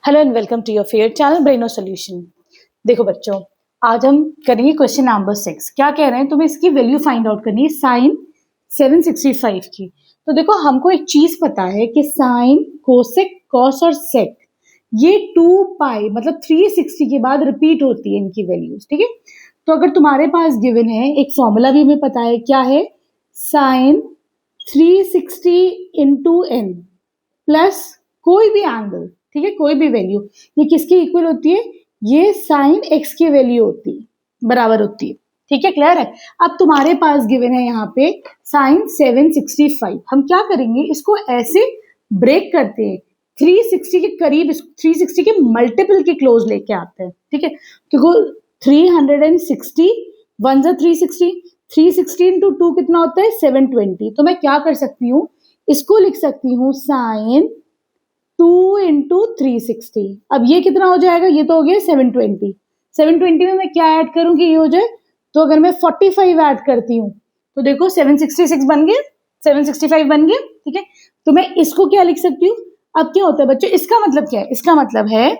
Hello and welcome to your favourite channel Braino Solution. देखो बच्चों, आज हम करेंगे क्वेश्चन नंबर 6। क्या कह रहे हैं, तुम्हें इसकी वैल्यू फाइंड आउट करनी है साइन 765 की। तो देखो, हमको एक चीज पता है कि साइन, कोसेक, कॉस और सेक ये 2 पाई मतलब 360 के बाद रिपीट होती है इनकी वैल्यूज। ठीक है, तो अगर तुम्हारे पास गिवन है, एक फॉर्मूला भी हमें पता है, क्या है, साइन 360 इंटू एन प्लस कोई भी एंगल, ठीक है, कोई भी वैल्यू, ये किसके इक्वल होती है, ये साइन एक्स की वैल्यू होती है, बराबर होती है। ठीक है, क्लियर है। अब तुम्हारे पास गिवन है यहाँ पे साइन 765। हम क्या करेंगे, इसको ऐसे ब्रेक करते हैं, 360 के करीब, 360 के मल्टीपल के क्लोज लेके आते हैं। ठीक है, देखो 360 1 जा 360, 360 इंटू 2 कितना होता है 720। तो मैं क्या कर सकती हूँ, इसको लिख सकती हूँ साइन 2 इंटू 360। अब ये कितना हो जाएगा, ये तो हो गया 720। 720 में मैं क्या ऐड करूं कि ये हो जाए, तो अगर मैं 45 ऐड करती हूँ तो देखो 766 बन गया, 765 बन गया। ठीक है, तो मैं इसको क्या लिख सकती हूँ। अब क्या होता है बच्चों, इसका मतलब क्या है, इसका मतलब है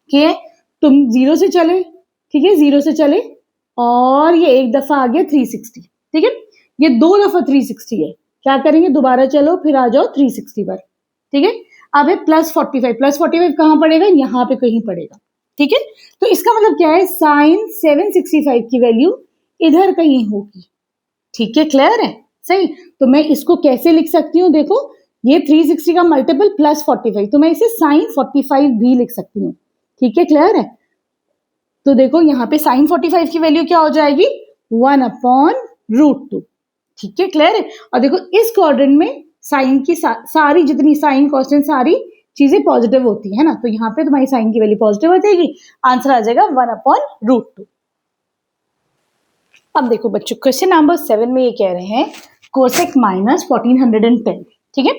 कि तुम 0 से चले, ठीक है, 0 से चले और ये एक दफा आ गया 360। ठीक है, ये 2 दफा 360 है, क्या करेंगे, दोबारा चलो फिर आ जाओ 360 पर। ठीक है, अब है प्लस 45 कहां पड़ेगा, यहां पे कहीं पड़ेगा। ठीक है, तो इसका मतलब क्या है, साइन 765 की वैल्यू इधर कहीं होगी। ठीक है, क्लियर है, सही। तो मैं इसको कैसे लिख सकती हूँ, देखो ये 360 का मल्टीपल प्लस 45, तो मैं इसे साइन 45 भी लिख सकती हूँ। ठीक है, क्लियर है। तो देखो यहाँ पे साइन 45 की वैल्यू क्या हो जाएगी, 1/√2। ठीक है, क्लियर है। और देखो इस क्वाड्रेंट में साइन की सारी जितनी साइन कॉन्स्टेंट सारी चीजें पॉजिटिव होती है ना, तो यहाँ पे तुम्हारी साइन की वैल्यू पॉजिटिव हो जाएगी, आंसर आ जाएगा 1/√2। अब देखो बच्चों, क्वेश्चन नंबर 7 में ये कह रहे हैं कोसेक माइनस 1410। ठीक है,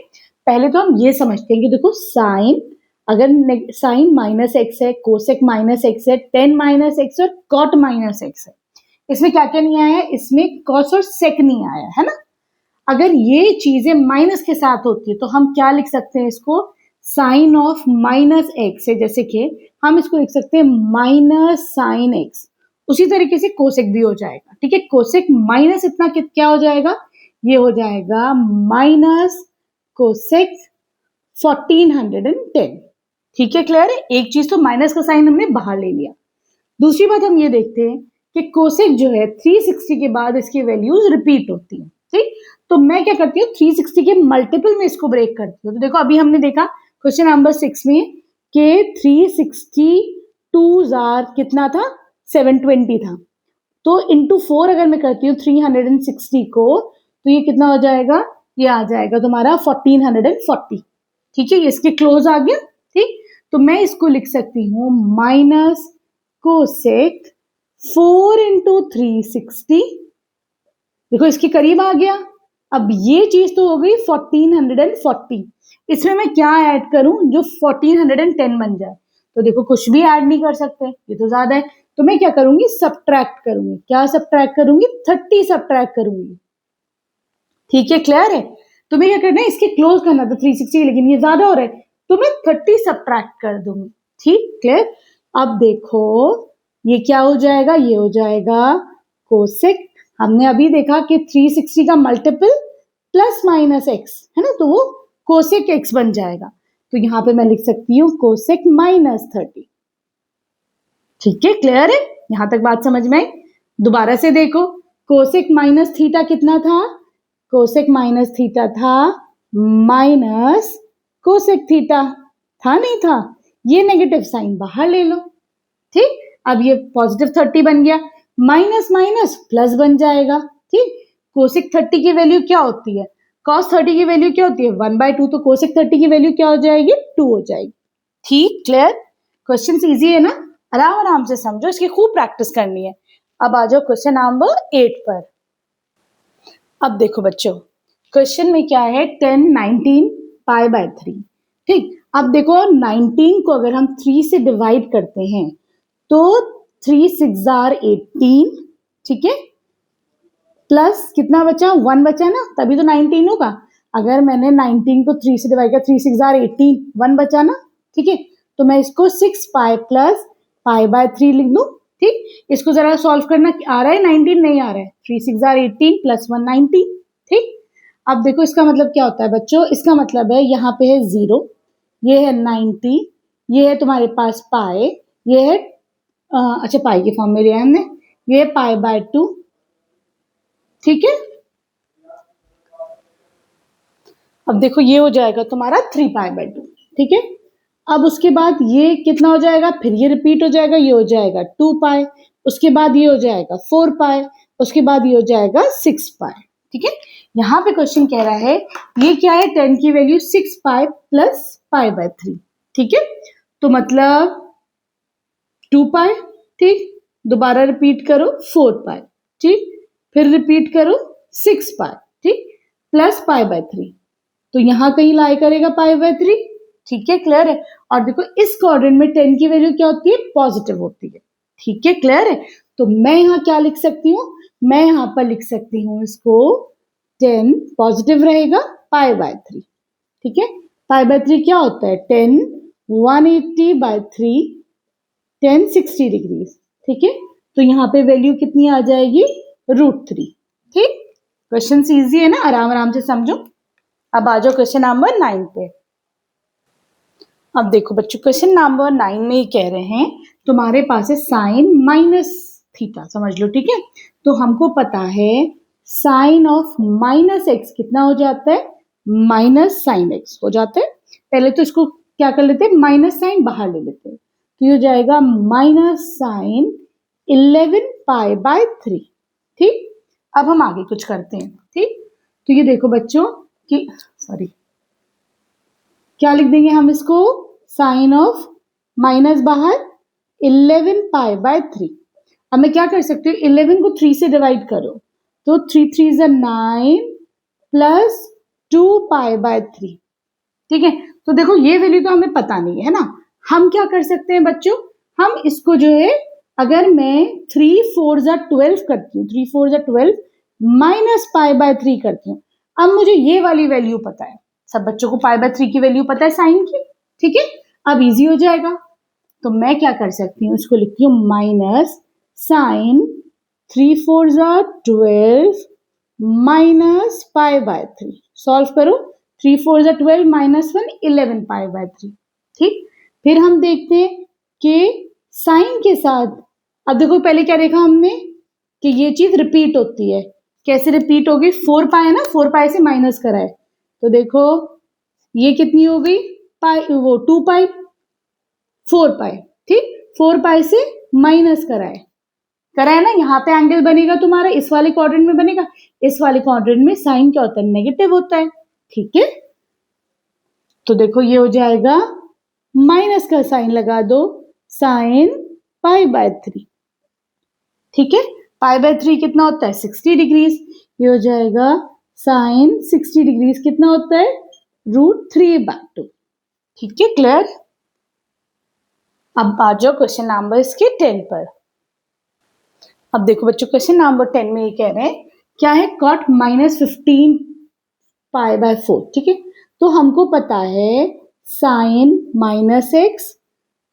पहले तो हम ये समझते हैं कि देखो साइन, अगर साइन माइनस एक्स है, कोसेक माइनस एक्स है, टेन माइनस एक्स और कॉट माइनस एक्स है, इसमें क्या क्या नहीं आया है, इसमें कॉस और सेक नहीं आया है ना। अगर ये चीजें माइनस के साथ होती है तो हम क्या लिख सकते हैं इसको, साइन ऑफ माइनस एक्स है, जैसे कि हम इसको लिख सकते हैं माइनस साइन एक्स। उसी तरीके से कोसेक भी हो जाएगा। ठीक है, कोसेक माइनस इतना क्या हो जाएगा, ये हो जाएगा माइनस कोसेक 1410। ठीक है, क्लियर है। एक चीज तो माइनस का साइन हमने बाहर ले लिया। दूसरी बात हम ये देखते हैं कि कोसेक जो है 360 के बाद इसकी वैल्यूज रिपीट होती है। ठीक, तो मैं क्या करती हूँ, 360 के मल्टीपल में इसको ब्रेक करती हूँ। तो देखो अभी हमने देखा क्वेश्चन नंबर 6 में कि 362 कितना था, 720 था। तो इंटू 4 अगर मैं करती हूँ 360 को, तो ये कितना हो जाएगा, ये आ जाएगा तुम्हारा 1440। ठीक है, ये इसके क्लोज आ गया। ठीक, तो मैं इसको लिख सकती हूँ माइनस कोसेक 4 इंटू 360। देखो इसके करीब आ गया। अब ये चीज तो हो गई 1440, इसमें मैं क्या ऐड करूं जो 1410 बन जाए। तो देखो कुछ भी ऐड नहीं कर सकते, ये तो ज्यादा है, तो मैं क्या करूंगी, सब्ट्रैक्ट करूंगी। क्या सब्ट्रैक्ट करूंगी, 30 सब्ट्रैक्ट करूंगी। ठीक है, क्लियर है। तुम्हें क्या करना है, इसके क्लोज करना था 360, लेकिन ये ज्यादा हो रहा है तो मैं 30 सब्ट्रैक्ट कर दूंगी। ठीक, क्लियर। अब देखो ये क्या हो जाएगा, ये हो जाएगा कोसेक, हमने अभी देखा कि 360 का मल्टीपल प्लस माइनस एक्स है ना, तो वो कोसेक एक्स बन जाएगा। तो यहां पे मैं लिख सकती हूँ कोसेक माइनस 30। ठीक है, क्लियर है, यहां तक बात समझ में आई। दोबारा से देखो, कोसेक माइनस थीटा कितना था, कोसेक माइनस थीटा था माइनस कोसेक थीटा, था नहीं था, ये नेगेटिव साइन बाहर ले लो। ठीक, अब ये पॉजिटिव 30 बन गया, माइनस माइनस प्लस बन जाएगा। ठीक, कोसेक 30 की वैल्यू क्या होती है, कॉस 30 की वैल्यू क्या होती है 1/2, तो कोसेक 30 की वैल्यू क्या हो जाएगी, 2 हो जाएगी। ठीक, क्लियर। क्वेश्चन इजी है ना, आराम आराम से समझो, इसकी खूब प्रैक्टिस करनी है। अब आ जाओ क्वेश्चन नंबर 8 पर। अब देखो बच्चों, क्वेश्चन में क्या है, 10 19 π/3। ठीक, अब देखो 19 को अगर हम 3 से डिवाइड करते हैं तो 3 6 18। ठीक है, प्लस कितना बचा, 1 बचा ना, तभी तो 19 होगा। अगर मैंने 19 को 3 से डिवाइड किया, 3 6 18, 1 बचा ना। ठीक है, तो मैं इसको 6 पाई प्लस पाई बाय 3 लिख दूं। ठीक, इसको जरा सॉल्व करना, आ रहा है 19? नहीं आ रहा है। 3 6 18 प्लस 1 19। ठीक, अब देखो इसका मतलब क्या होता है बच्चों, इसका मतलब है यहाँ पे है 0, ये है 90, ये है तुम्हारे पास पाई, ये है अच्छा पाई के फॉर्म में लिया हमने, ये है पाई बाय 2। ठीक है, अब देखो ये हो जाएगा तुम्हारा 3 पाई बाय 2। ठीक है, अब उसके बाद ये कितना हो जाएगा, फिर ये रिपीट हो जाएगा, ये हो जाएगा 2 पाई, उसके बाद ये हो जाएगा 4 पाई, उसके बाद ये हो जाएगा 6 पाई। ठीक है, यहाँ पे क्वेश्चन कह रहा है ये क्या है, 10 की value 6 pi plus pi by 3। ठीक है, तो मतलब 2 पाई। ठीक, दोबारा रिपीट करो 4 पाई। ठीक, फिर रिपीट करो 6 पाई। ठीक, प्लस पाई बाय 3, तो यहां कहीं लाई करेगा पाई बाय 3। ठीक है, क्लियर है। और देखो इस क्वाड्रेंट में 10 की वैल्यू क्या होती है, पॉजिटिव होती है। ठीक है, क्लियर है। तो मैं यहाँ क्या लिख सकती हूँ, मैं यहाँ पर लिख सकती हूँ इसको 10 पॉजिटिव रहेगा पाई बाय 3। ठीक है, पाई बाय 3 क्या होता है, 10 180 बाय 3 10 60 डिग्री। ठीक है, तो यहाँ पे वैल्यू कितनी आ जाएगी, √3। ठीक, क्वेश्चन इजी है ना, आराम आराम से समझो। अब आ जाओ क्वेश्चन नंबर 9 पे। अब देखो बच्चों क्वेश्चन नंबर 9 में ही कह रहे हैं तुम्हारे पास है साइन माइनस थीटा, समझ लो। ठीक है, तो हमको पता है साइन ऑफ माइनस एक्स कितना हो जाता है, माइनस साइन एक्स हो जाता है। पहले तो इसको क्या कर लेते हैं, माइनस साइन बाहर ले लेते हैं, तो ये हो जाएगा माइनस साइन 11 पाई बाय 3। ठीक, अब हम आगे कुछ करते हैं। ठीक, तो ये देखो बच्चों कि सॉरी क्या लिख देंगे हम इसको, साइन ऑफ माइनस बाहर 11 पाई बाय 3। अब मैं क्या कर सकती हूँ, 11 को 3 से डिवाइड करो, तो 3 3 is 9 प्लस 2 पाई बाय 3। ठीक है, तो देखो ये वैल्यू तो हमें पता नहीं है ना, हम क्या कर सकते हैं बच्चों, हम इसको जो है अगर मैं 3 4 12 करती हूँ, 3 4 12 माइनस पाई बाय 3 करती हूँ। अब मुझे ये वाली वैल्यू पता है, सब बच्चों को पाई बाय 3 की वैल्यू पता है साइन की। ठीक है, अब इजी हो जाएगा, तो मैं क्या कर सकती हूँ, इसको लिखती हूँ minus sine 3 4 12 minus pi by 3। Solve करो, 3 4 12 माइनस 1 11 पाई बाय 3। ठीक, फिर हम देखते हैं कि साइन के साथ, अब देखो पहले क्या देखा हमने कि ये चीज रिपीट होती है, कैसे रिपीट होगी, 4 पाई है ना, 4 पाई से माइनस करा है, तो देखो ये कितनी हो गई, पाई वो 2 पाई 4 पाई। ठीक, 4 पाई से माइनस करा है ना, यहाँ पे एंगल बनेगा तुम्हारा, इस वाले क्वाड्रेंट में बनेगा, इस वाले क्वाड्रेंट में साइन क्या होता है, नेगेटिव होता है। ठीक है, तो देखो ये हो जाएगा माइनस का साइन लगा दो, साइन पाई बाय 3। ठीक है, पाई बाय 3 कितना होता है, 60 डिग्रीज, ये हो जाएगा साइन 60 डिग्रीज कितना होता है, √3 बाय 2। ठीक है, क्लियर। अब आ जाओ क्वेश्चन नंबर इसके 10 पर। अब देखो बच्चों क्वेश्चन नंबर 10 में ये कह रहे हैं क्या है, कॉट माइनस 15 पाई बाय 4। ठीक है, तो हमको पता है साइन माइनस एक्स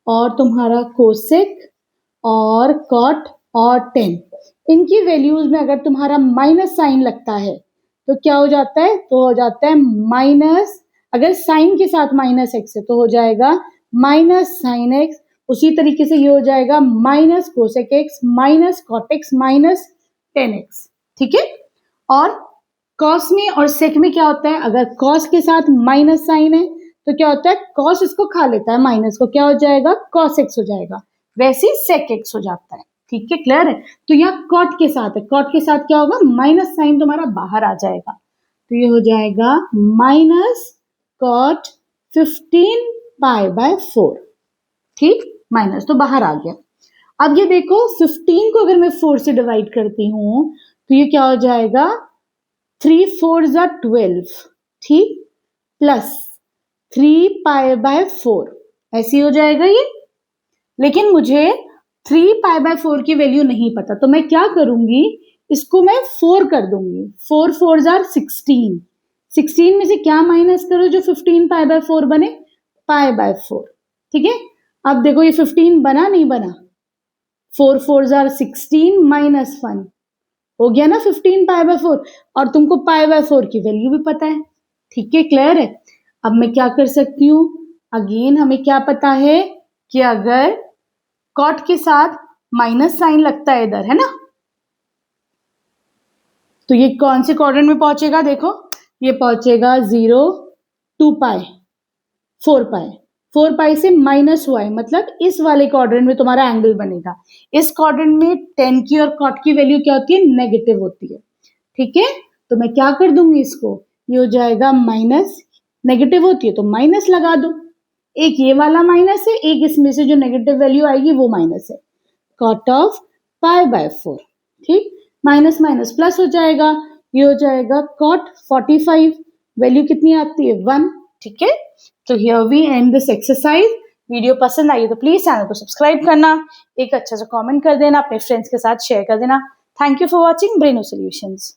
और तुम्हारा कोसेक और कॉट और 10, इनकी वैल्यूज में अगर तुम्हारा माइनस साइन लगता है तो क्या हो जाता है, तो हो जाता है माइनस, अगर साइन के साथ माइनस एक्स है तो हो जाएगा माइनस साइन एक्स, उसी तरीके से ये हो जाएगा minus cosec x minus cot x minus 10x। ठीक है, और कॉस में और सेक में क्या होता है, अगर कॉस के साथ माइनस साइन है तो क्या होता है, कॉस इसको खा लेता है माइनस को, क्या हो जाएगा, कॉस एक्स हो जाएगा, वैसे ही सेक एक्स हो जाता है। ठीक है, क्लियर है। तो यहाँ कॉट के साथ है, कॉट के साथ क्या होगा, माइनस साइन तुम्हारा बाहर आ जाएगा, तो ये हो जाएगा माइनस कॉट 15 पाई बाय 4। ठीक, माइनस तो बाहर आ गया। अब ये देखो 15 को अगर मैं 4 से डिवाइड करती हूं तो ये क्या हो जाएगा, 3 4 12। ठीक, प्लस 3 पाई बाय 4, ऐसी हो जाएगा ये। लेकिन मुझे 3 पाई बाय 4 की वैल्यू नहीं पता, तो मैं क्या करूंगी, इसको मैं 4 कर दूंगी, 4 4 16। 16 में से क्या माइनस करो जो 15 पाई बाय 4 बने, पाई बाय 4। ठीक है, अब देखो ये 15 बना नहीं बना, 4 4 जार 16 माइनस 1 हो गया ना 15 पाई बाय 4, और तुमको पाई बाय 4 की वैल्यू भी पता है। ठीक है, क्लियर है। अब मैं क्या कर सकती हूँ, अगेन हमें क्या पता है कि अगर कॉट के साथ माइनस साइन लगता है इधर, है ना, तो ये कौन से क्वाड्रेंट में पहुंचेगा, देखो ये पहुंचेगा 0 2 पाई 4 पाई, 4 पाई से माइनस हुआ है, मतलब इस वाले क्वाड्रेंट में तुम्हारा एंगल बनेगा। इस क्वाड्रेंट में टेन की और कॉट की वैल्यू क्या होती है, नेगेटिव होती है। ठीक है, तो मैं क्या कर दूंगी इसको, ये हो जाएगा माइनस, नेगेटिव होती है तो माइनस लगा दो, एक ये वाला माइनस है, एक इसमें से जो नेगेटिव वैल्यू आएगी वो माइनस है, कॉट ऑफ पाई बाय 4। ठीक, माइनस माइनस प्लस हो जाएगा, ये हो जाएगा कॉट 45, वैल्यू कितनी आती है 1। ठीक है, तो here we end this exercise. Video पसंद आई तो प्लीज चैनल को सब्सक्राइब करना, एक अच्छा सा कमेंट कर देना, अपने फ्रेंड्स के साथ शेयर कर देना। Thank you for watching Braino solutions.